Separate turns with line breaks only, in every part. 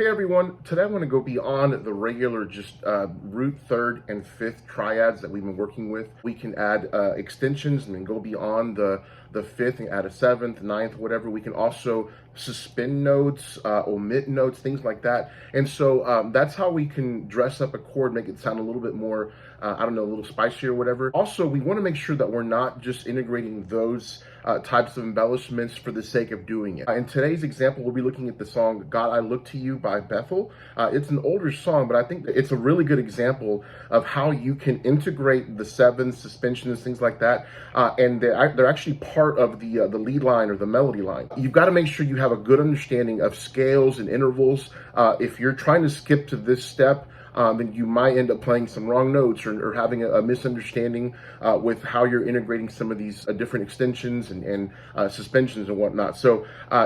Hey everyone, today I'm going to go beyond the regular just root, third, and fifth triads that we've been working with. We can add extensions and then go beyond the fifth and add a seventh, ninth, whatever. We can also suspend notes, omit notes, things like that. And so that's how we can dress up a chord, make it sound a little bit more, I don't know, a little spicier or whatever. Also, we want to make sure that we're not just integrating those types of embellishments for the sake of doing it. In today's example, we'll be looking at the song God I Look to You by Bethel. It's an older song, but I think it's a really good example of how you can integrate the sevenths, suspensions, things like that, and they're actually part of the lead line or the melody line. You've got to make sure you have a good understanding of scales and intervals. If you're trying to skip to this step, then you might end up playing some wrong notes or having a misunderstanding with how you're integrating some of these different extensions and suspensions and whatnot. So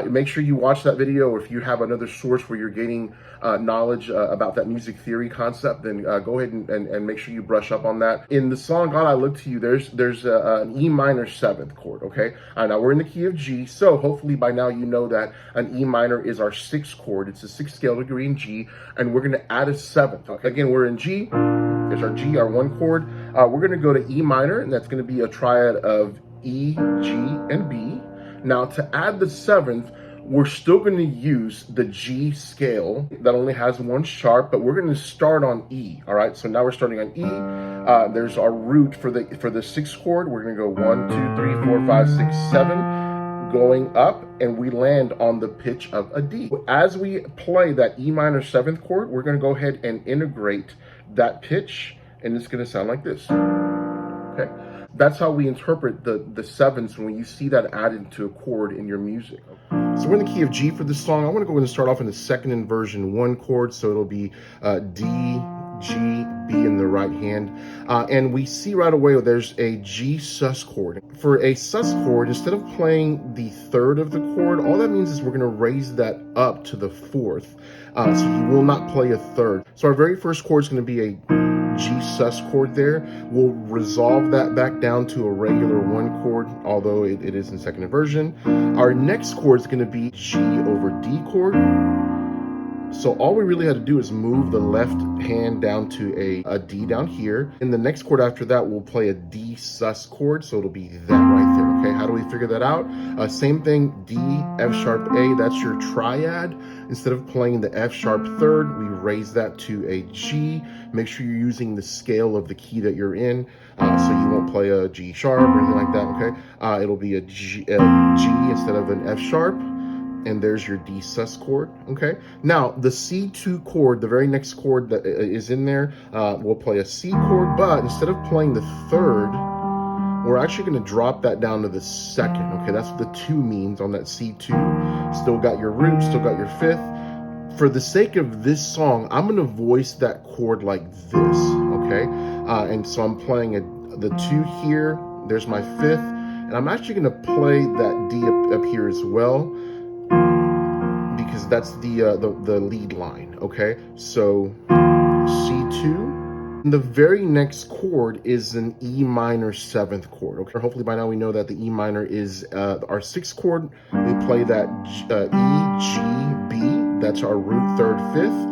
make sure you watch that video, or if you have another source where you're gaining knowledge about that music theory concept, then go ahead and make sure you brush up on that. In the song God I Look to You, there's an E minor seventh chord, okay? Now we're in the key of G, so hopefully by now you know that an E minor is our sixth chord. It's a sixth scale degree in G, and we're gonna add a seventh. Again, we're in G, there's our G, our one chord. We're gonna go to E minor, and that's gonna be a triad of E, G, and B. Now to add the seventh, we're still gonna use the G scale that only has one sharp, but we're gonna start on E, all right? So now we're starting on E. There's our root for the sixth chord. We're gonna go 1, 2, 3, 4, 5, 6, 7. Going up, and we land on the pitch of a D. As we play that E minor seventh chord, we're going to go ahead and integrate that pitch, and it's going to sound like this. Okay, that's how we interpret the sevenths when you see that added to a chord in your music. So we're in the key of G for this song. I want to go ahead and start off in the second inversion one chord, so it'll be D, G, B in the right hand. And we see right away there's a G sus chord. For a sus chord, instead of playing the third of the chord, all that means is we're going to raise that up to the fourth. So you will not play a third. So our very first chord is going to be a G sus chord there. We'll resolve that back down to a regular one chord, although it is in second inversion. Our next chord is going to be G over D chord. So all we really had to do is move the left hand down to a D down here. In the next chord after that, we'll play a D sus chord. So it'll be that right there, okay? How do we figure that out? Same thing, D, F sharp, A, that's your triad. Instead of playing the F sharp third, we raise that to a G. Make sure you're using the scale of the key that you're in, so you won't play a G sharp or anything like that, okay? It'll be a G instead of an F sharp. And there's your D sus chord, okay? Now, the C2 chord, the very next chord that is in there, we'll play a C chord, but instead of playing the third, we're actually gonna drop that down to the second, okay? That's what the 2 means on that C2. Still got your root, still got your fifth. For the sake of this song, I'm gonna voice that chord like this, okay? And so I'm playing the 2 here, there's my fifth, and I'm actually gonna play that D up here as well, because that's the lead line, okay? So C2. And the very next chord is an E minor seventh chord, okay? Hopefully by now we know that the E minor is our sixth chord. We play that E, G, B. That's our root, third, fifth.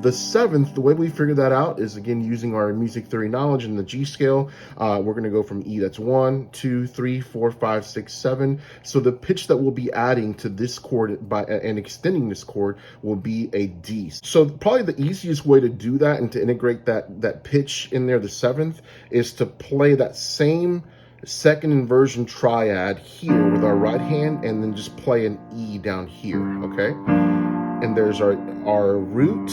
The seventh, the way we figure that out is, again, using our music theory knowledge in the G scale. We're going to go from E, that's 1, 2, 3, 4, 5, 6, 7. So the pitch that we'll be adding to this chord and extending this chord will be a D. So probably the easiest way to do that and to integrate that pitch in there, the seventh, is to play that same second inversion triad here with our right hand, and then just play an E down here, okay? And there's our root,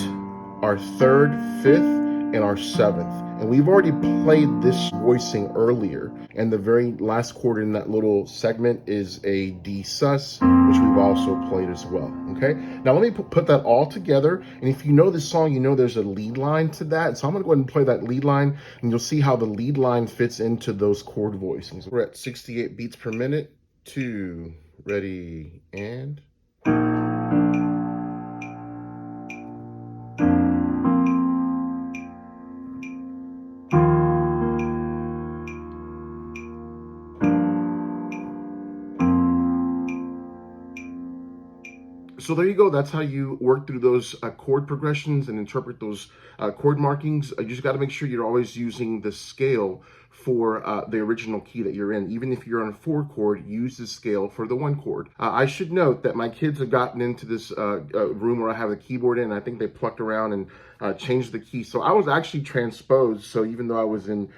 our third, fifth, and our seventh. And we've already played this voicing earlier. And the very last chord in that little segment is a D sus, which we've also played as well, okay? Now let me put that all together. And if you know this song, you know there's a lead line to that. So I'm gonna go ahead and play that lead line, and you'll see how the lead line fits into those chord voicings. We're at 68 beats per minute. 2, ready, and... So there you go. That's how you work through those chord progressions and interpret those chord markings. You just got to make sure you're always using the scale for the original key that you're in. Even if you're on a 4 chord, use the scale for the 1 chord. I should note that my kids have gotten into this room where I have the keyboard in. I think they plucked around and changed the key. So I was actually transposed. So even though I was in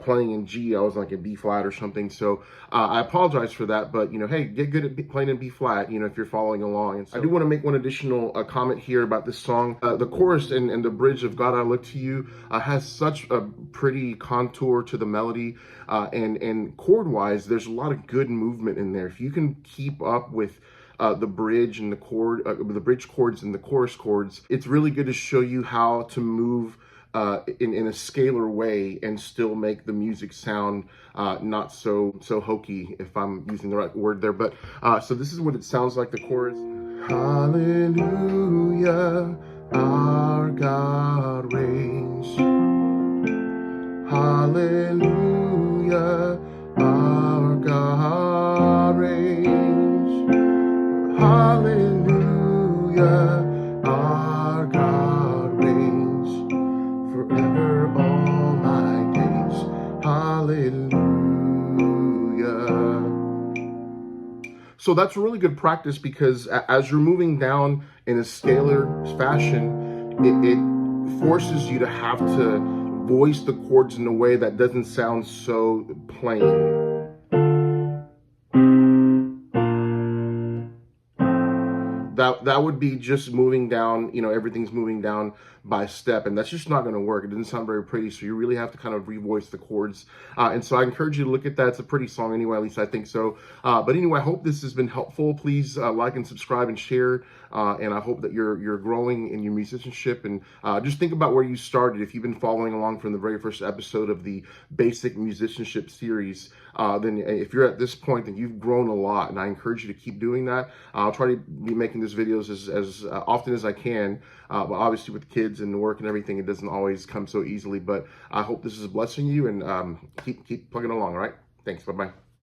playing in G, I was like in B flat or something. So I apologize for that. But, hey, get good at playing in B flat, if you're following along. And so I do want to make one additional comment here about this song. The chorus and the bridge of God I Look to You has such a pretty contour to the melody. And chord-wise, there's a lot of good movement in there. If you can keep up with the bridge and the bridge chords and the chorus chords, it's really good to show you how to move in a scalar way and still make the music sound not so hokey, if I'm using the right word there. But so this is what it sounds like, the chorus. Hallelujah, our God reigns. Hallelujah, our God reigns. Hallelujah, our God reigns forever all my days. Hallelujah. So that's really good practice, because as you're moving down in a scalar fashion, it forces you to have to voice the chords in a way that doesn't sound so plain. That would be just moving down, everything's moving down by step, and that's just not going to work. It doesn't sound very pretty, so you really have to kind of revoice the chords. And so I encourage you to look at that. It's a pretty song anyway, at least I think so. But anyway, I hope this has been helpful. Please like and subscribe and share. And I hope that you're growing in your musicianship. And just think about where you started. If you've been following along from the very first episode of the Basic Musicianship series, then if you're at this point, then you've grown a lot. And I encourage you to keep doing that. I'll try to be making these videos as often as I can. But obviously with kids and work and everything, it doesn't always come so easily. But I hope this is blessing you, and keep plugging along, all right? Thanks. Bye-bye.